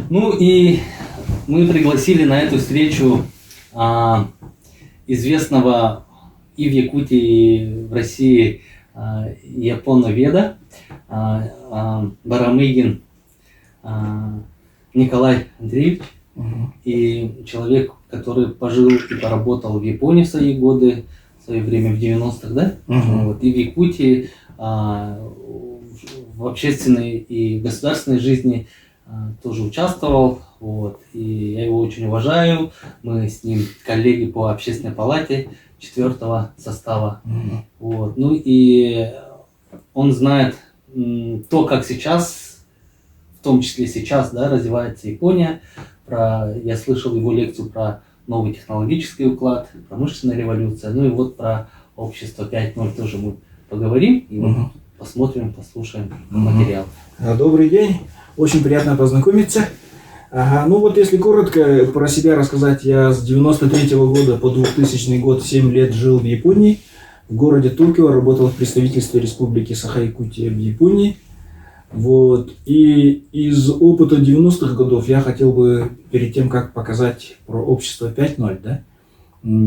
Ну и мы пригласили на эту встречу известного и в Якутии, и в России японоведа Барамыгин Николай Андреевич. И человек, который пожил и поработал в Японии в свои годы, в свое время в 90-х, да? Вот, и в Якутии, в общественной и государственной жизни тоже участвовал. Вот, и я его очень уважаю. Мы с ним коллеги по общественной палате 4-го состава. Вот, ну и он знает то, как сейчас, в том числе сейчас, да, развивается Япония. Я слышал его лекцию про новый технологический уклад, промышленная революция, ну и вот про общество 5.0 тоже мы поговорим и вот посмотрим, послушаем материал. Добрый день, очень приятно познакомиться. Ну вот если коротко про себя рассказать, я с 93-го года по 2000 год 7 лет жил в Японии, в городе Токио, работал в представительстве Республики Саха-Якутия в Японии. Вот. И из опыта 90-х годов я хотел бы, перед тем, как показать про общество 5.0, да,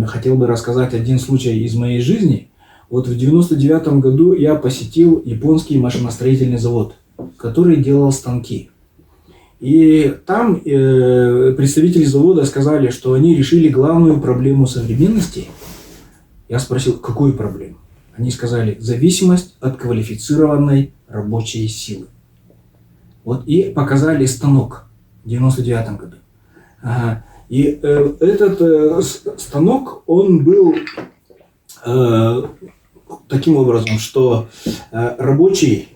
хотел бы рассказать один случай из моей жизни. Вот в 99-м году я посетил японский машиностроительный завод, который делал станки. И там представители завода сказали, что они решили главную проблему современности. Я спросил, какую проблему? Они сказали, зависимость от квалифицированной рабочей силы. Вот и показали станок в 99 году. И этот станок, он был таким образом, что рабочий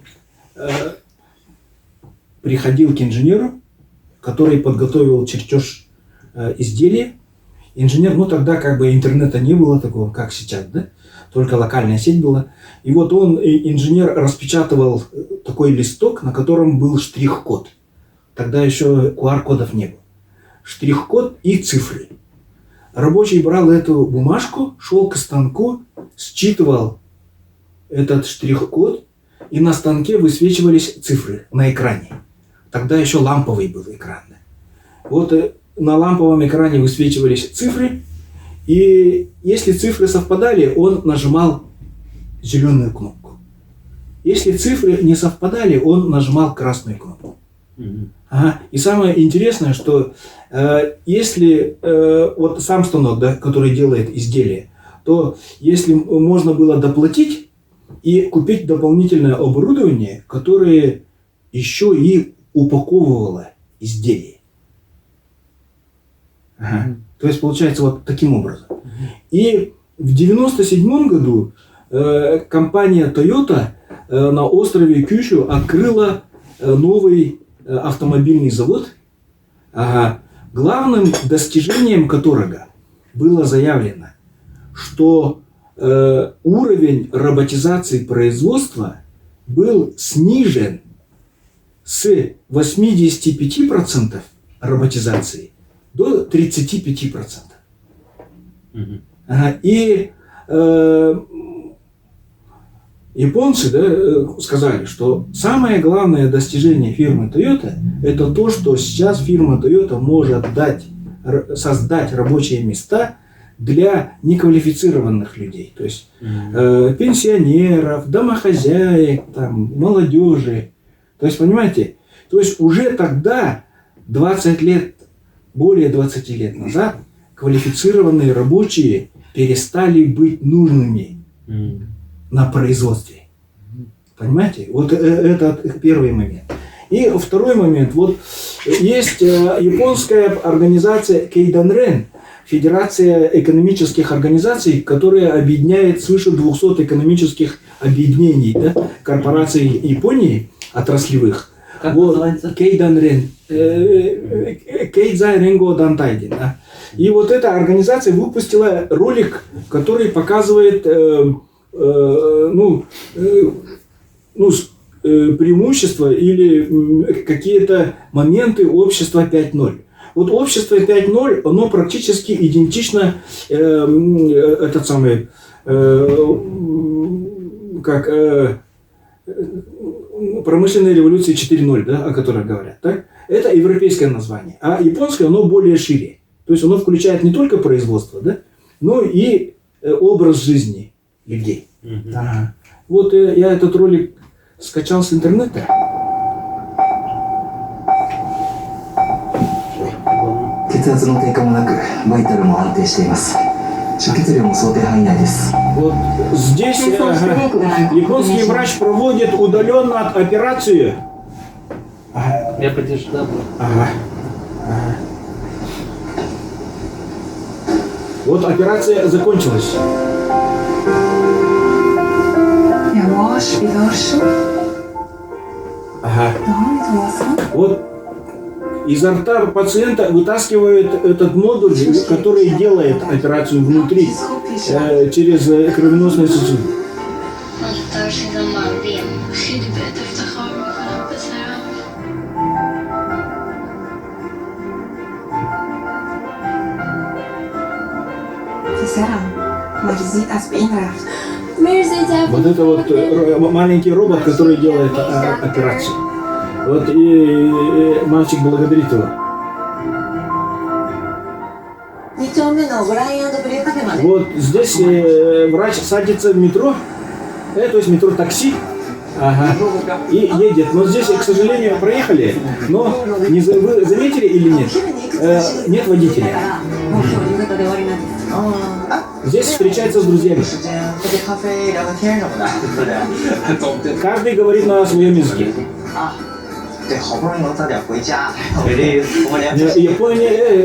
приходил к инженеру, который подготовил чертеж изделия. Инженер, ну тогда как бы интернета не было такого, как сейчас, да? Только локальная сеть была. И вот инженер распечатывал такой листок, на котором был штрих-код. Тогда еще QR-кодов не было. Штрих-код и цифры. Рабочий брал эту бумажку, шел к станку, считывал этот штрих-код, и на станке высвечивались цифры на экране. Тогда еще ламповый был экран. Вот на ламповом экране высвечивались цифры, и если цифры совпадали, он нажимал зеленую кнопку. Если цифры не совпадали, он нажимал красную кнопку. И самое интересное, что если вот сам станок, да, который делает изделие, то если можно было доплатить и купить дополнительное оборудование, которое еще и упаковывало изделие. То есть получается вот таким образом. И в 97 году компания Toyota на острове Кюшю открыла новый автомобильный завод, главным достижением которого было заявлено, что уровень роботизации производства был снижен с 85% роботизации до 35%. И японцы, да, сказали, что самое главное достижение фирмы Toyota это то, что сейчас фирма Toyota может создать рабочие места для неквалифицированных людей, то есть пенсионеров, домохозяек, там, молодежи. То есть, понимаете, то есть уже тогда, более 20 лет назад, квалифицированные рабочие перестали быть нужными на производстве. Понимаете? Вот это первый момент. И второй момент. Вот есть японская организация Кейданрен, Федерация экономических организаций, которая объединяет свыше 200 экономических объединений, да, корпораций Японии отраслевых. Как вот, называется? Кейданрен. Кейдзай Ренго Дантайден. Да. И вот эта организация выпустила ролик, который показывает преимущества или какие-то моменты общества 5.0. Вот общество 5.0, оно практически идентично промышленной революции 4.0, да, о которой говорят, так? Это европейское название. А японское, оно более шире. То есть оно включает не только производство, да, но и образ жизни людей. Ага. Вот я этот ролик скачал с интернета. 血圧の低下もなく、バイタルも安定しています。出血量も想定範囲内です。 Вот здесь японский врач проводит удаленно операцию. Ага. Я поддержу, да? Ага. Ага. Вот операция закончилась. よし、移動しよう。 Ага. なんぞさ。 Вот изо рта пациента вытаскивают этот модуль, который делает операцию внутри, через кровеносный сосуд. Want daar zit een man die hem gietbed heeft gehouden vanaf het raam. Вот это вот маленький робот, который делает операцию. Вот и мальчик благодарит его. Вот здесь врач садится в метро, то есть метро такси, ага, и едет. Но здесь, к сожалению, проехали, но не вы заметили или нет? Нет водителя. Здесь встречается с друзьями. Каждый говорит на своем языке.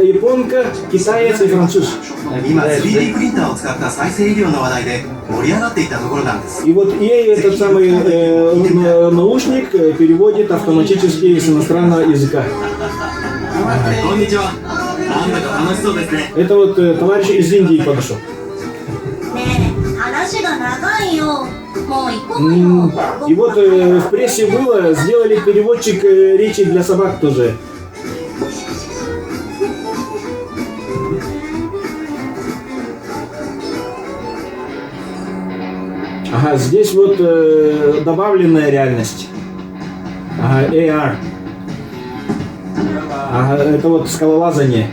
Японка, китаец и француз. И вот ей этот самый наушник переводит автоматически с иностранного языка. Это вот товарищ из Индии подошел. И вот в прессе было, сделали переводчик речи для собак тоже. Ага, здесь вот добавленная реальность. Ага, AR. Ага, это вот скалолазание.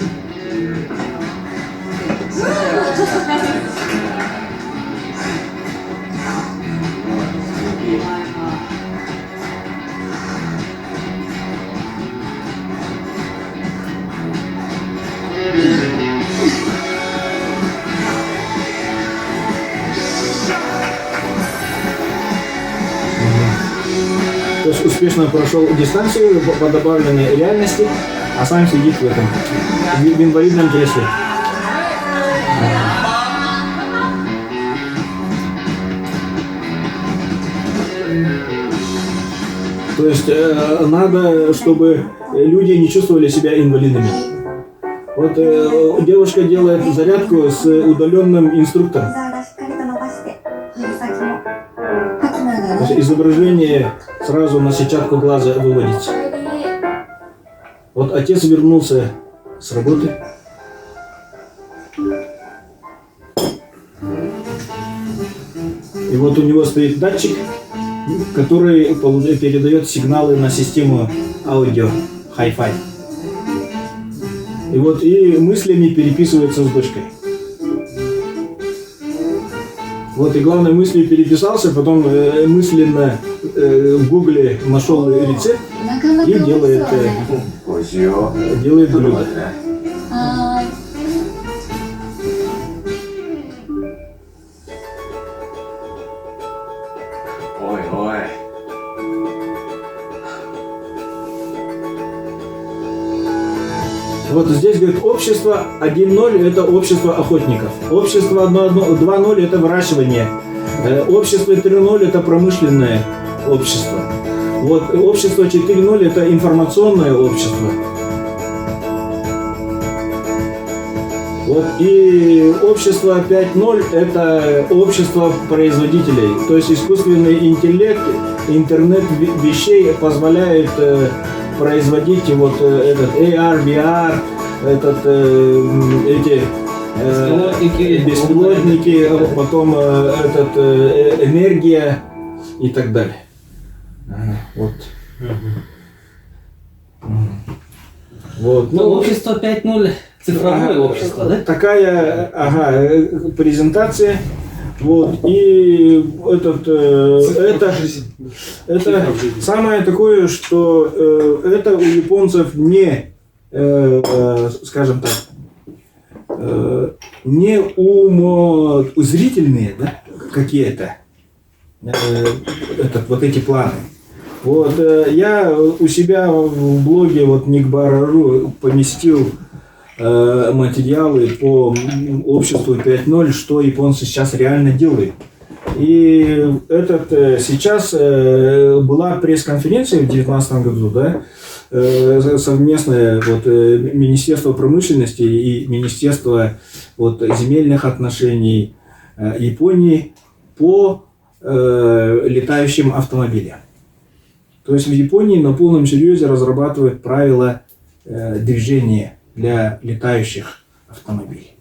То есть успешно прошел дистанцию по добавленной реальности, а сам сидит в этом в инвалидном кресле. То есть надо, чтобы люди не чувствовали себя инвалидами. Вот девушка делает зарядку с удаленным инструктором. Изображение сразу на сетчатку глаза выводится. Вот отец вернулся с работы. И вот у него стоит датчик, который передает сигналы на систему аудио Hi-Fi. И вот и мыслями переписывается с дочкой. Вот и главной мыслью переписался, потом мысленно в гугле нашел рецепт и делает блюдо. Вот здесь говорит, общество 1.0 это общество охотников, общество 2.0 это выращивание, общество 3.0 это промышленное общество, вот общество 4.0 это информационное общество. Вот, и общество 5.0 это общество производителей, то есть искусственный интеллект, интернет вещей позволяет производить вот этот AR, VR, эти беспилотники, потом энергия и так далее. Вот. Мгм. Вот. Ну, общество 5.0, цифровое общество, да? Такая презентация. Вот. И это самое такое, что это у японцев не, скажем так, не умозрительные, да, какие-то вот эти планы. Вот я у себя в блоге вот Никбара.ру поместил материалы по обществу 5.0, что японцы сейчас реально делают. И сейчас была пресс-конференция в 2019 году, да, совместное вот, Министерство промышленности и Министерство вот, земельных отношений Японии по летающим автомобилям. То есть в Японии на полном серьезе разрабатывают правила движения для летающих автомобилей.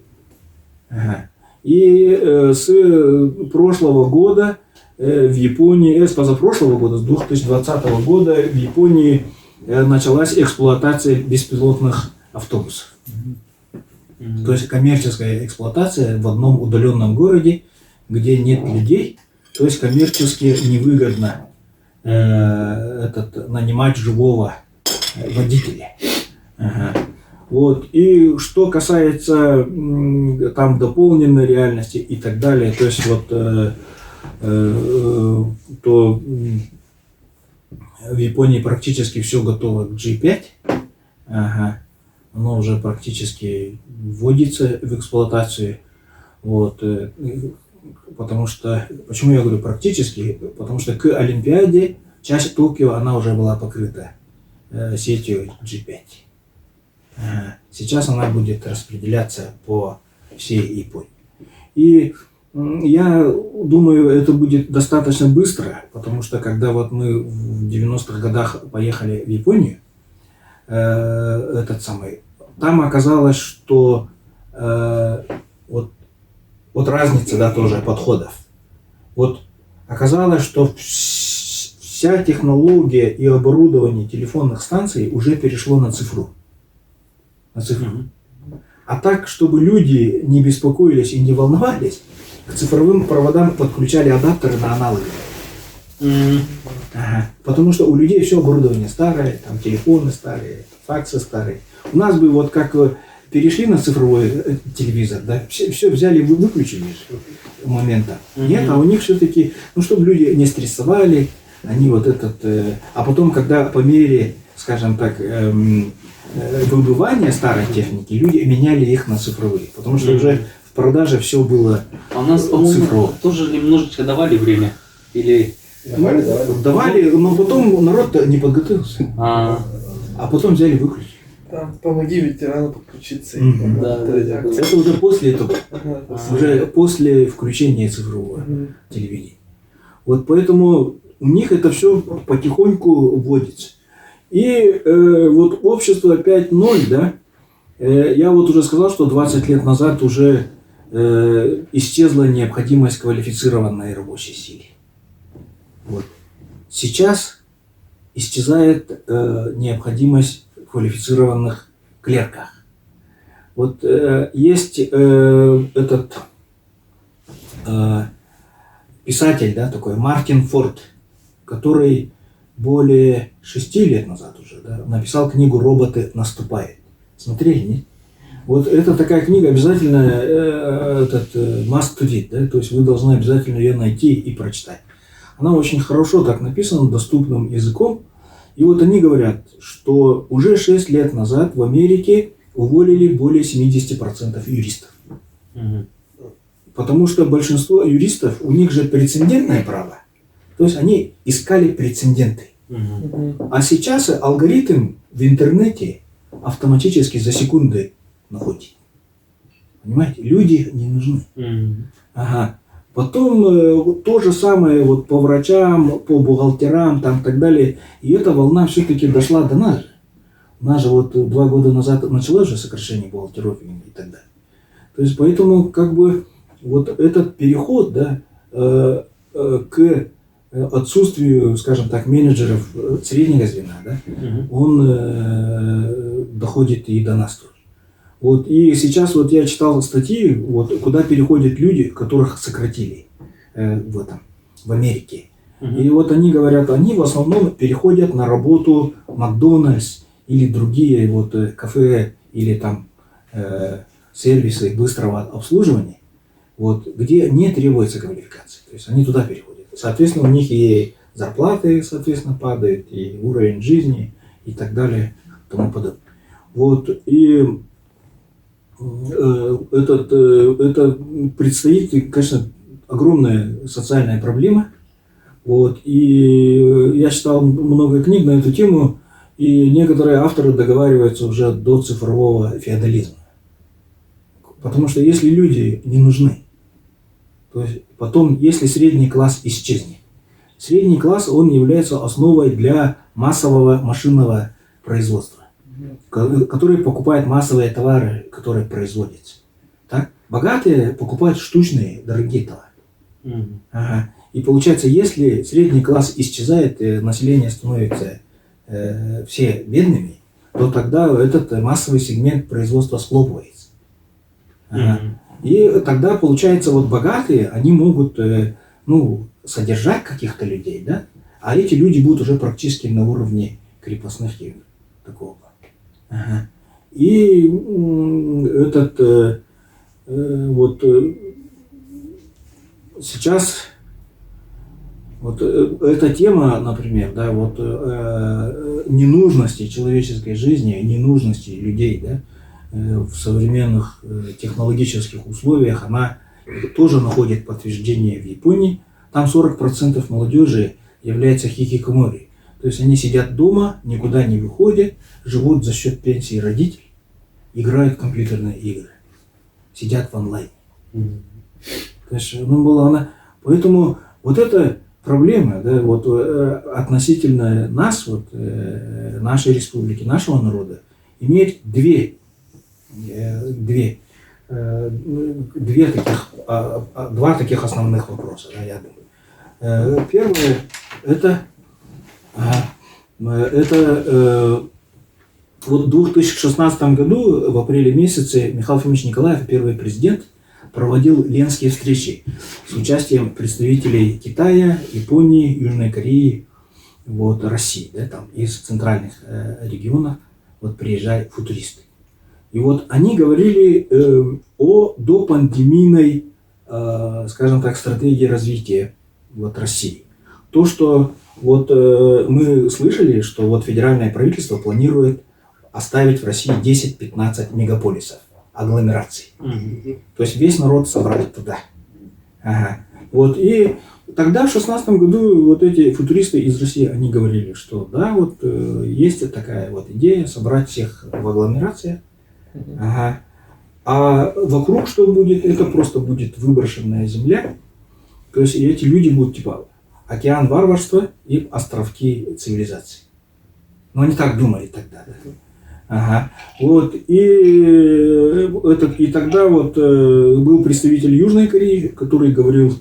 И с прошлого года в Японии, с позапрошлого года, с 2020 года в Японии началась эксплуатация беспилотных автобусов. То есть коммерческая эксплуатация в одном удаленном городе, где нет людей, то есть коммерчески невыгодно нанимать живого водителя. Вот. И что касается там дополненной реальности и так далее, то есть вот то в Японии практически все готово к G5. Оно уже практически вводится в эксплуатацию. Вот. Потому что, почему я говорю практически? Потому что к Олимпиаде часть Токио, она уже была покрыта сетью G5. Сейчас она будет распределяться по всей Японии. И я думаю, это будет достаточно быстро, потому что когда вот мы в 90-х годах поехали в Японию, там оказалось, что вот разница, да, тоже подходов. Вот оказалось, что вся технология и оборудование телефонных станций уже перешло на цифру. А так, чтобы люди не беспокоились и не волновались, к цифровым проводам подключали адаптеры на аналоги. Потому что у людей все оборудование старое, там телефоны старые, факсы старые. У нас бы вот как перешли на цифровой телевизор, да, все взяли и выключили момента. Нет, а у них все-таки, ну, чтобы люди не стрессовали, они вот а потом, когда по мере, скажем так, выбывания старой техники, люди меняли их на цифровые, потому что уже в продаже все было А у нас, по-моему, тоже немножечко давали время? Или... Давали, но потом народ не подготовился. А потом взяли и выключили. Да, помоги ветерану подключиться. Да, Это уже после этого, уже после включения цифрового телевидения. Вот поэтому у них это все потихоньку вводится. И вот общество 5.0, да, я вот уже сказал, что 20 лет назад уже исчезла необходимость квалифицированной рабочей силы. Вот. Сейчас исчезает необходимость квалифицированных клерках. Вот есть этот писатель, да, такой Мартин Форд, который более 6 лет назад уже, да, написал книгу «Роботы наступают». Смотрели, нет? Вот это такая книга, обязательно must read, да, то есть вы должны обязательно ее найти и прочитать. Она очень хорошо так написана, доступным языком. И вот они говорят, что уже 6 лет назад в Америке уволили более 70% юристов. Потому что большинство юристов, у них же прецедентное право. То есть они искали прецеденты. А сейчас алгоритм в интернете автоматически за секунды находит. Понимаете? Люди не нужны. Ага. Потом то же самое вот по врачам, по бухгалтерам, там так далее. И эта волна все-таки дошла до нас же. У нас же вот 2 года назад началось же сокращение бухгалтеров и так далее. То есть поэтому как бы вот этот переход, да, к отсутствию, скажем так, менеджеров среднего звена, да, он доходит и до нас тоже. Вот, и сейчас вот я читал статьи, вот, куда переходят люди, которых сократили в Америке. И вот они говорят, они в основном переходят на работу в Макдональдс или другие вот кафе или там сервисы быстрого обслуживания, вот, где не требуется квалификации. То есть они туда переходят. Соответственно, у них и зарплаты, соответственно, падают, и уровень жизни, и так далее, и тому подобное. Вот, и это предстоит, конечно, огромная социальная проблема. Вот, и я читал много книг на эту тему, и некоторые авторы договариваются уже до цифрового феодализма. Потому что если люди не нужны, то есть потом, если средний класс исчезнет, средний класс, он является основой для массового машинного производства, который покупает массовые товары, которые производятся. Так? Богатые покупают штучные, дорогие товары. Ага. И получается, если средний класс исчезает, население становится все бедными, то тогда этот массовый сегмент производства схлопывается. Ага. И тогда, получается, вот богатые, они могут содержать каких-то людей, да? А эти люди будут уже практически на уровне крепостных игр. Такого. Ага. И сейчас вот эта тема, например, да, вот ненужности человеческой жизни, ненужности людей, да, в современных технологических условиях, она тоже находит подтверждение в Японии. Там 40% молодежи является хикикомори. То есть они сидят дома, никуда не выходят, живут за счет пенсии родителей, играют в компьютерные игры, сидят в онлайне. Поэтому вот эта проблема, да, вот, относительно нас, вот, нашей республики, нашего народа, имеет два таких основных вопроса, да, я думаю. Первое это вот в 2016 году, в апреле месяце, Михаил Фомич Николаев, первый президент, проводил ленские встречи с участием представителей Китая, Японии, Южной Кореи, вот, России, да, там, из центральных регионов вот, приезжали футуристы. И вот они говорили о допандемийной, скажем так, стратегии развития вот, России. То, что вот, мы слышали, что вот, федеральное правительство планирует оставить в России 10-15 мегаполисов, агломераций. То есть весь народ собрать туда. Ага. Вот, и тогда в 2016 году вот эти футуристы из России, они говорили, что да, вот есть такая вот идея собрать всех в агломерации. Ага. А вокруг что будет? Это просто будет выброшенная земля. То есть эти люди будут типа океан варварства и островки цивилизации. Но они так думали тогда. Да? Ага. Вот. И тогда вот был представитель Южной Кореи, который говорил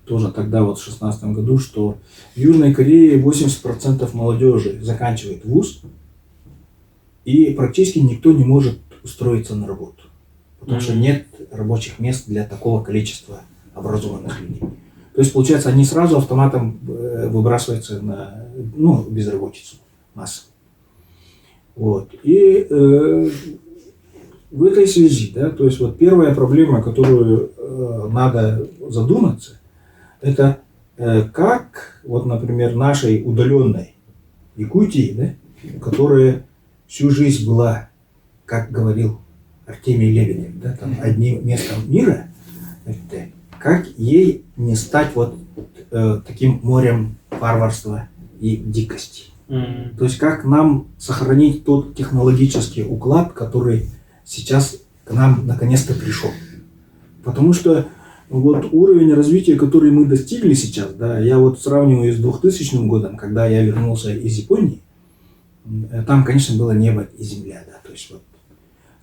тоже тогда вот в 2016 году, что в Южной Корее 80% молодежи заканчивает вуз, и практически никто не может устроиться на работу, потому что нет рабочих мест для такого количества образованных людей. То есть, получается, они сразу автоматом выбрасываются на безработицу массово. Вот. И в этой связи, да, то есть вот первая проблема, которую надо задуматься, это как, вот, например, нашей удаленной Якутии, да, которая всю жизнь была, как говорил Артемий Лебедев, да, там, одним местом мира, как ей не стать вот таким морем варварства и дикости. То есть как нам сохранить тот технологический уклад, который сейчас к нам наконец-то пришел. Потому что вот уровень развития, который мы достигли сейчас, да, я вот сравниваю с 2000 годом, когда я вернулся из Японии, там, конечно, было небо и земля, да, то есть вот.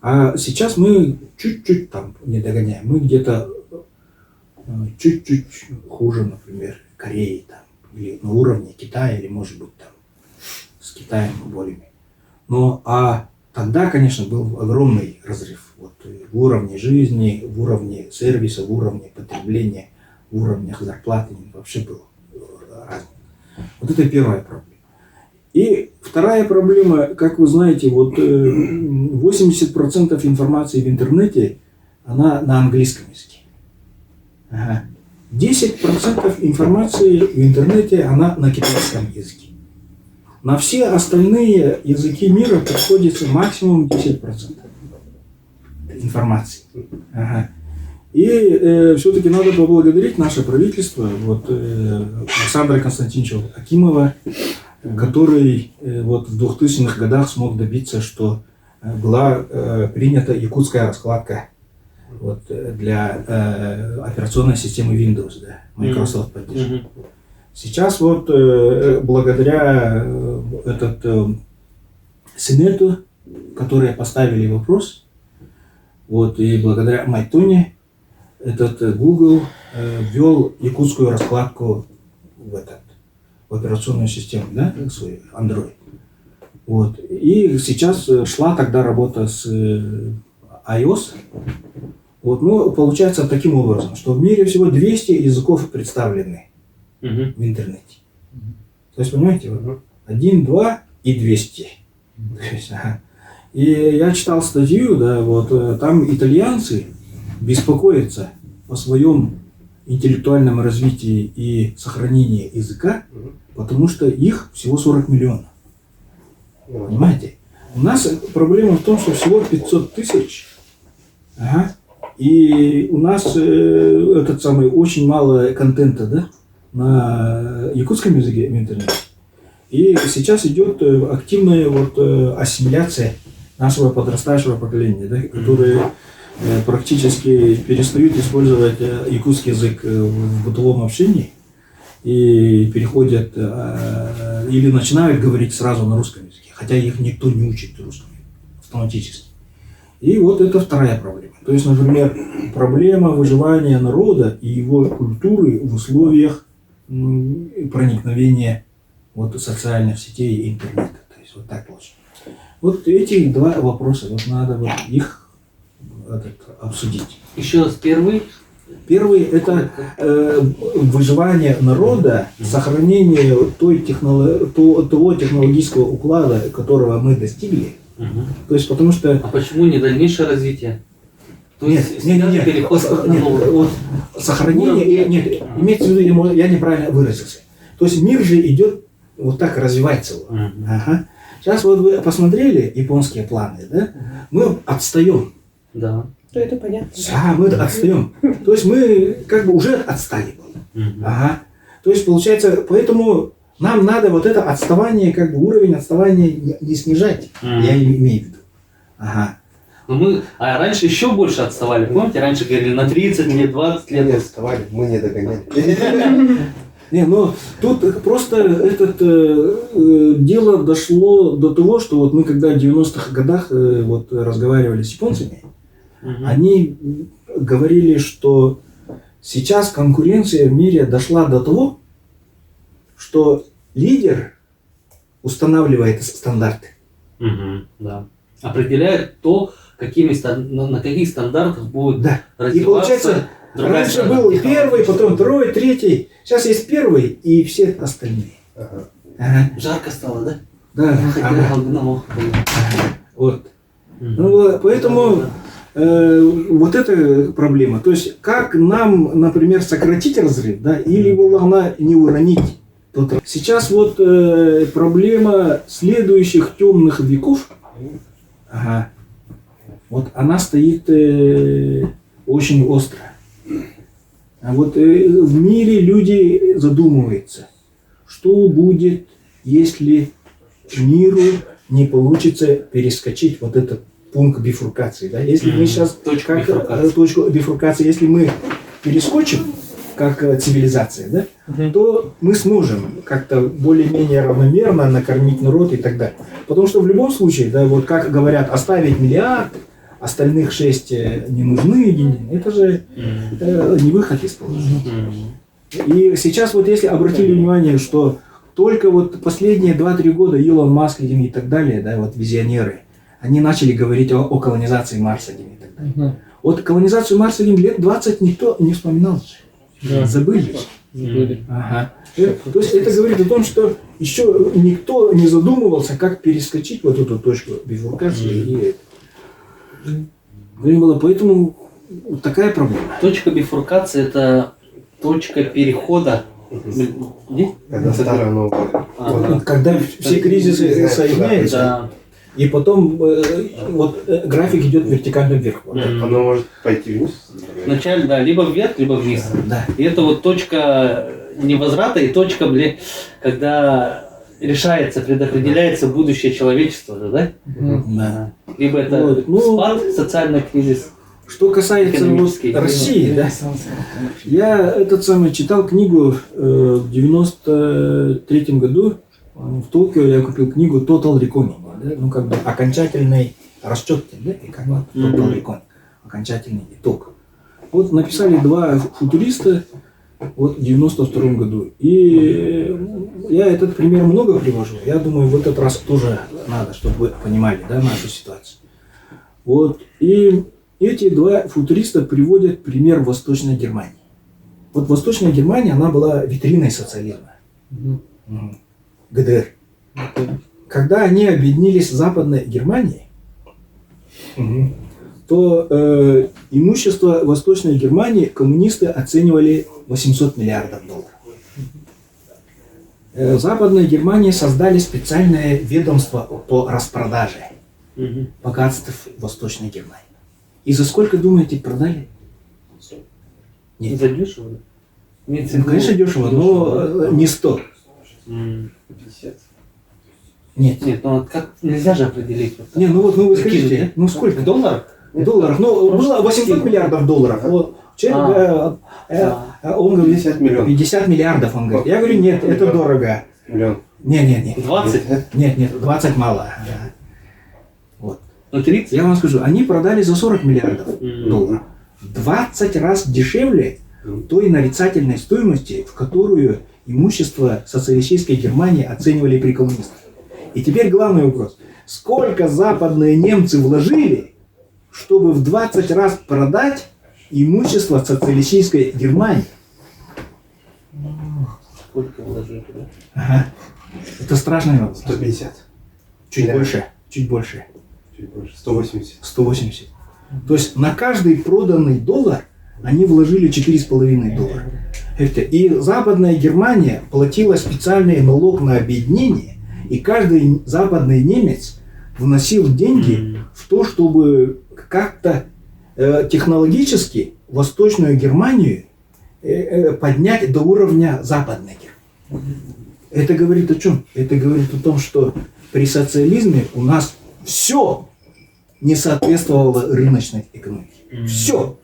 А сейчас мы чуть-чуть там не догоняем, мы где-то чуть-чуть хуже, например, Кореи, там, или на уровне Китая, или, может быть, там с Китаем более-менее. Но тогда, конечно, был огромный разрыв. Вот, в уровне жизни, в уровне сервиса, в уровне потребления, в уровнях зарплаты вообще был разный. Вот это первая проблема. И вторая проблема, как вы знаете, вот 80% информации в интернете, она на английском языке. Ага. 10% информации в интернете, она на китайском языке. На все остальные языки мира приходится максимум 10% информации. Ага. И все-таки надо поблагодарить наше правительство, вот, Александра Константиновича Акимова, который вот в 2000-х годах смог добиться, что была принята якутская раскладка вот, для операционной системы Windows, да, Microsoft поддерживает. Сейчас вот благодаря Сенату, которые поставили вопрос, вот, и благодаря Майтоне, Google ввел якутскую раскладку в операционную систему, да, свою Android. Вот. И сейчас шла тогда работа с iOS. Вот. Ну, получается таким образом, что в мире всего 200 языков представлены в интернете. То есть, понимаете, 1, 2 и 200. И я читал статью, да, вот, там итальянцы беспокоятся о своем интеллектуальном развитии и сохранении языка, потому что их всего 40 миллионов. Понимаете? У нас проблема в том, что всего 500 тысяч, и у нас очень мало контента, да, на якутском языке в интернете. И сейчас идет активная вот ассимиляция нашего подрастающего поколения, да, которые практически перестают использовать якутский язык в бытовом общении и переходят или начинают говорить сразу на русском языке, хотя их никто не учит русскому автоматически. И вот это вторая проблема. То есть, например, проблема выживания народа и его культуры в условиях проникновения вот социальных сетей и интернета. То есть вот так получится. Вот эти два вопроса, вот надо вот их обсудить. Еще раз первый. Первый – это выживание народа, сохранение того технологического уклада, которого мы достигли. То есть, потому что… А почему не дальнейшее развитие? То есть нет, переход вот, сохранение, нет, имеется в виду, я неправильно выразился. То есть мир же идет вот так, развивается. Ага. Сейчас вот вы посмотрели японские планы, да? Мы отстаем. Да. То это понятно. Да, мы отстаем. То есть мы как бы уже отстали. Ага. То есть получается, поэтому нам надо вот это отставание, как бы уровень отставания не снижать. Я имею в виду. Ага. Но раньше еще больше отставали. Помните, раньше говорили на 30 лет, 20 лет. Не отставали, мы не догоняли. Не, ну тут просто дело дошло до того, что вот мы когда в 90-х годах вот разговаривали с японцами, они говорили, что сейчас конкуренция в мире дошла до того, что лидер устанавливает стандарты. Да. Определяет то, на каких стандартах будет развиваться. И получается, раньше был первый, потом второй, третий. Сейчас есть первый и все остальные. Ага. Жарко стало, да? Да. Вот. Ну, поэтому вот эта проблема. То есть, как нам, например, сократить разрыв, да, или главное не уронить тот разрыв. Сейчас вот проблема следующих темных веков, вот она стоит очень остро. А вот в мире люди задумываются, что будет, если миру не получится перескочить вот этот пункт бифуркации. Да? Если мы сейчас точку бифуркации, если мы перескочим как цивилизация, да, то мы сможем как-то более-менее равномерно накормить народ и так далее. Потому что в любом случае, да, вот как говорят, оставить миллиард, остальных 6 не нужны, это же не выход из положения. И сейчас вот если обратили внимание, что только вот последние 2-3 года Илон Маск и так далее, да, вот визионеры, они начали говорить о колонизации Марса и так далее. Вот колонизацию Марса лет 20 никто не вспоминал. Да. Забыли. Забыли. Ага. То есть это говорит о том, что еще никто не задумывался, как перескочить вот эту точку бифуркации. Поэтому вот такая проблема. Точка бифуркации – это точка перехода. Когда старое новое. Ага. Когда все кризисы соединяются, Да. и потом график идет вертикально вверх. Вот. Оно может пойти вниз. Вначале, да, либо вверх, либо вниз. Да. И это вот точка невозврата и точка, когда решается, предопределяется будущее человечества, да? Да. Либо это Вот, ну, спад, социальный кризис. Что касается Экономический. России, да, я читал книгу в 93-м году в Токио. Я купил книгу Total Reckoning, да, окончательный расчет, да, и Total Reckoning, окончательный итог. Вот написали 2 футуриста в 92-м году. И я этот пример много привожу. Я думаю, в этот раз тоже надо, чтобы вы понимали, да, нашу ситуацию. Вот. И эти 2 футуриста приводят пример Восточной Германии. Вот Восточная Германия, она была витриной социализма. ГДР. Когда они объединились с Западной Германией, то имущество Восточной Германии коммунисты оценивали $800 миллиардов. Западной Германии создали специальное ведомство по распродаже богатств Восточной Германии. И за сколько, думаете, продали? Нет. За дешево? Ну, конечно, дешево, но не 100. 50. Нет. Нет, ну как нельзя же определить. Вот так. Не, ну вы Закинуть, скажите, да? ну сколько? В долларах? В долларах. Ну, было 800 миллиардов долларов. Вот. Человек, он говорит, 50 миллионов. 50 миллиардов, он говорит. Я говорю, нет, это дорого. Миллион. Не. 20? Нет, 20 мало. Вот. Ну 30? Я вам скажу, они продали за 40 миллиардов долларов. 20 раз дешевле той нарицательной стоимости, в которую имущество социалистической Германии оценивали при коммунистах. И теперь главный вопрос. Сколько западные немцы вложили, чтобы в 20 раз продать имущество социалистической Германии? Сколько вложили, да? Ага. Это страшный вопрос. 150. Чуть больше. Чуть больше. Чуть больше. 180. 180. То есть на каждый проданный доллар они вложили $4,5. И Западная Германия платила специальный налог на объединение, и каждый западный немец вносил деньги в то, чтобы как-то технологически Восточную Германию поднять до уровня Западной Германии. Это говорит о чем? Это говорит о том, что при социализме у нас все не соответствовало рыночной экономике. Все.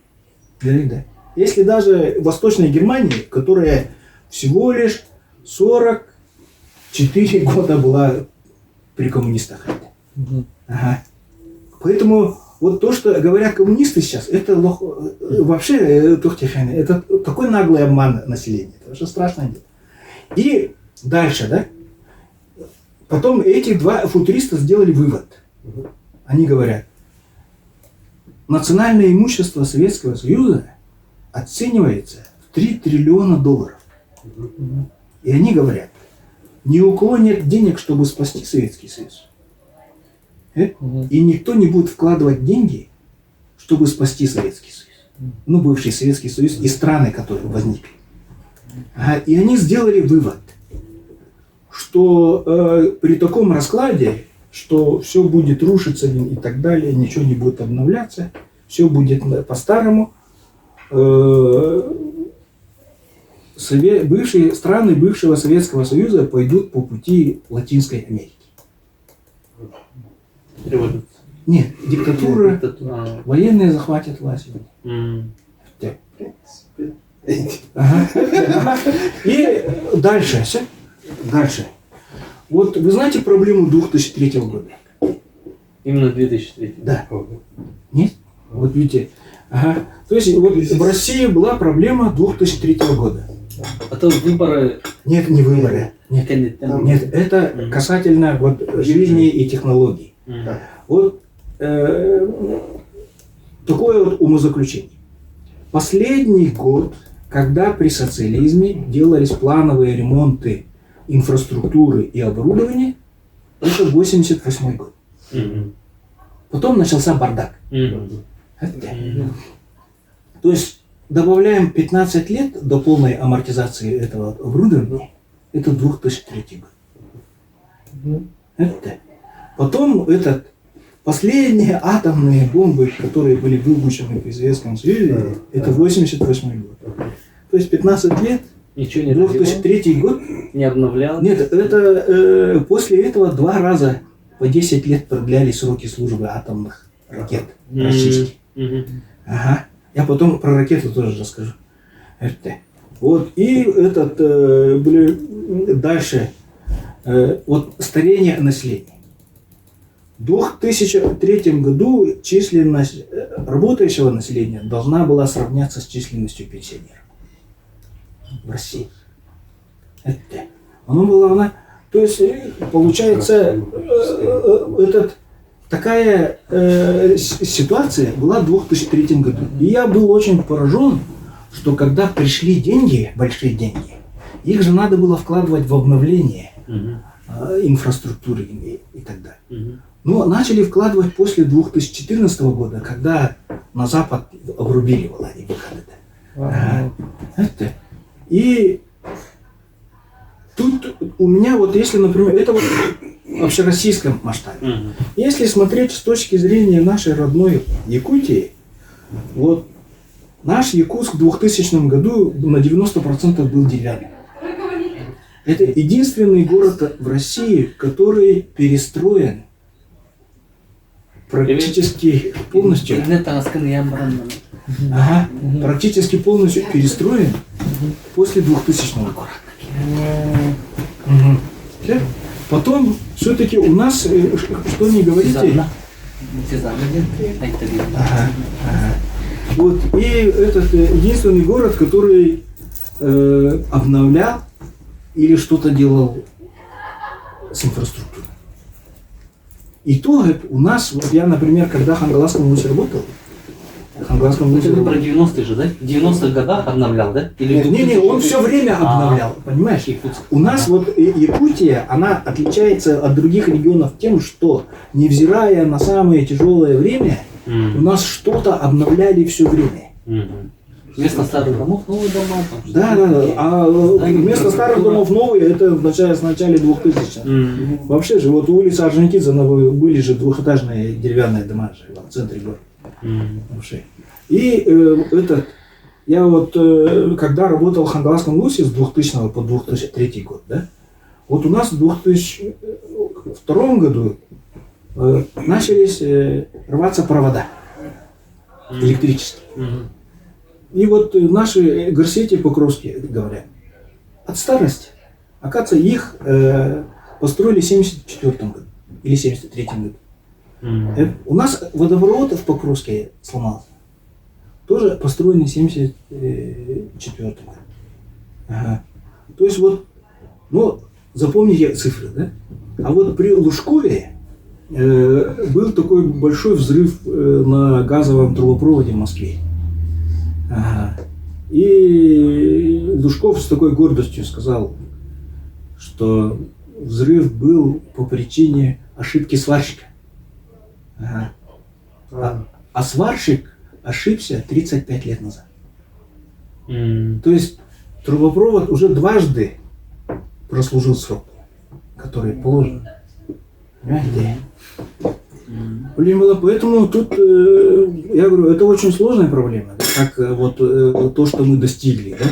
Да. Если даже в Восточной Германии, которая всего лишь 44 года была при коммунистах. Ага. Поэтому вот то, что говорят коммунисты сейчас, это вообще это такой наглый обман населения. Это вообще страшное дело. И дальше, да? Потом эти 2 футуриста сделали вывод. Они говорят, национальное имущество Советского Союза оценивается в $3 триллиона. И они говорят, ни у кого нет денег, чтобы спасти Советский Союз. И никто не будет вкладывать деньги, чтобы спасти Советский Союз. Ну, бывший Советский Союз и страны, которые возникли. И они сделали вывод, что при таком раскладе, что все будет рушиться и так далее, ничего не будет обновляться, все будет по-старому, бывшие страны бывшего Советского Союза пойдут по пути Латинской Америки. Революция. Нет, диктатура, военные захватят власть. Ага. И дальше. Вот вы знаете проблему 2003 года? Именно 2003. Да. Нет? Вот видите. Ага. То есть вот в России была проблема 2003 года. Это выборы. Нет, не выборы. Нет, нет, это касательно вот жизни и технологий. Вот такое вот умозаключение. Последний год, когда при социализме делались плановые ремонты инфраструктуры и оборудования, это 88 год. Потом начался бардак. То есть добавляем 15 лет до полной амортизации этого оборудования, это 2003 год. Это. Потом этот последние атомные бомбы, которые были выпущены в Советском Союзе, это 88 год. То есть 15 лет, Ничего не 2003 год. не обновлял. Нет, это после этого 2 раза по 10 лет продляли сроки службы атомных ракет российских. Ага. Я потом про ракету тоже расскажу. Это. Вот. И этот, дальше. Вот старение населения. В 2003 году численность работающего населения должна была сравняться с численностью пенсионеров в России. Это. Она, то есть получается такая ситуация была в 2003 году. И я был очень поражен, что когда пришли деньги, большие деньги, их же надо было вкладывать в обновление инфраструктуры и так далее. Но начали вкладывать после 2014 года, когда на Запад обрубили выходы. Это. И тут у меня вот, если, например, это вот в общероссийском масштабе. Если смотреть с точки зрения нашей родной Якутии, вот наш Якутск в 2000 году на 90% был деревянным. Это единственный город в России, который перестроен практически полностью. Ага, практически полностью перестроен после 2000 года. Потом все-таки у нас, что не говорите, вот, и этот единственный город, который обновлял или что-то делал с инфраструктурой. И то у нас, вот я, например, когда в Хангаласском МУСе работал, Это про 90-е же, да? В 90-х годах обновлял, да? Или не, он все время обновлял, понимаешь? У нас вот Якутия, она отличается от других регионов тем, что, невзирая на самое тяжелое время, у нас что-то обновляли все время. Вместо старых домов новые дома. Да. А вместо старых домов новые, это в начале 2000-х. Вообще же, вот улица Орджоникидзе были же двухэтажные деревянные дома в центре города. Вообще. И я вот, когда работал в Хангаласском МУСе с 2000 по 2003 год, да, вот у нас в 2002 году начались рваться провода электрические. И вот наши горсети покровские говорят, от старости, оказывается, их построили в 74 году или 73 году. У нас водопровод в Покровске сломался. Тоже построенный в 74 году. Ага. То есть вот, ну, запомните цифры, да? А вот при Лужкове был такой большой взрыв на газовом трубопроводе в Москве. Ага. И Лужков с такой гордостью сказал, что взрыв был по причине ошибки сварщика. Ага. А сварщик ошибся 35 лет назад. То есть трубопровод уже дважды прослужил срок, который положен. Понимаете? Поэтому тут, я говорю, это очень сложная проблема. Как вот то, что мы достигли. Да?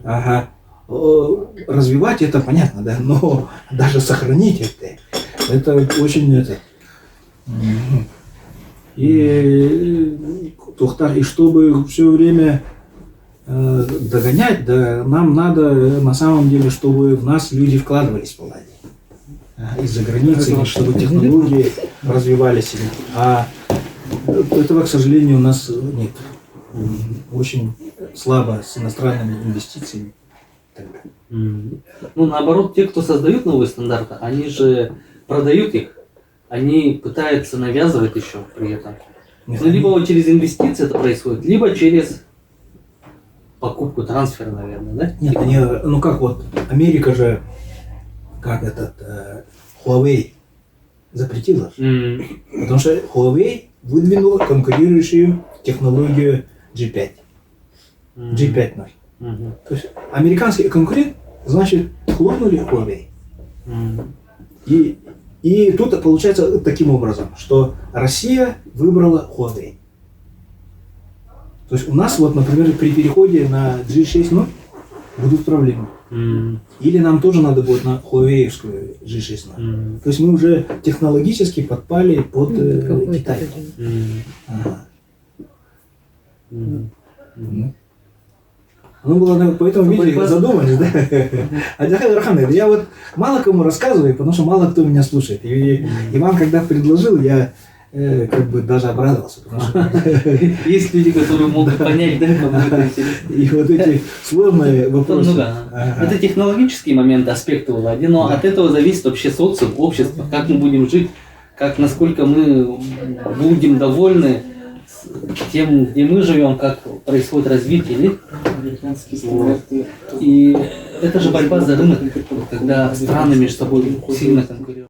Ага. Развивать это понятно, да, но даже сохранить это очень И чтобы все время догонять, да, нам надо на самом деле, чтобы в нас люди вкладывались в Ладе. Из-за границы, чтобы технологии развивались. А этого, к сожалению, у нас нет. Очень слабо с иностранными инвестициями. тогда. Ну, наоборот, те, кто создают новые стандарты, они же продают их, они пытаются навязывать еще при этом. Нет, Ну, либо вот через инвестиции это происходит, либо через покупку, трансфер, наверное, да? Нет, они, ну как вот, Америка же, как Huawei запретила. Потому что Huawei выдвинул конкурирующую технологию G5. G5.0. То есть американский конкурент, значит, хлопнули Huawei. И тут получается таким образом, что Россия выбрала Huawei. То есть у нас вот, например, при переходе на G6.0 будут проблемы. Или нам тоже надо будет на Huawei-евскую G6.0. То есть мы уже технологически подпали под Китай. Ага. Ну, было, поэтому, видите, задумались, да? Адяхай Рахамед, я вот мало кому рассказываю, потому что мало кто меня слушает. И Иван, когда предложил, я как бы даже обрадовался. Потому что... Есть люди, которые могут понять, да, как это интересно. И вот эти сложные вопросы. Ну да. Это технологические моменты, аспекты влади, но от этого зависит вообще социум, общество, как мы будем жить, как насколько мы будем довольны тем, где мы живем, как происходит развитие. Вот. И это же борьба за рынок, когда страны между собой сильно конкурируют.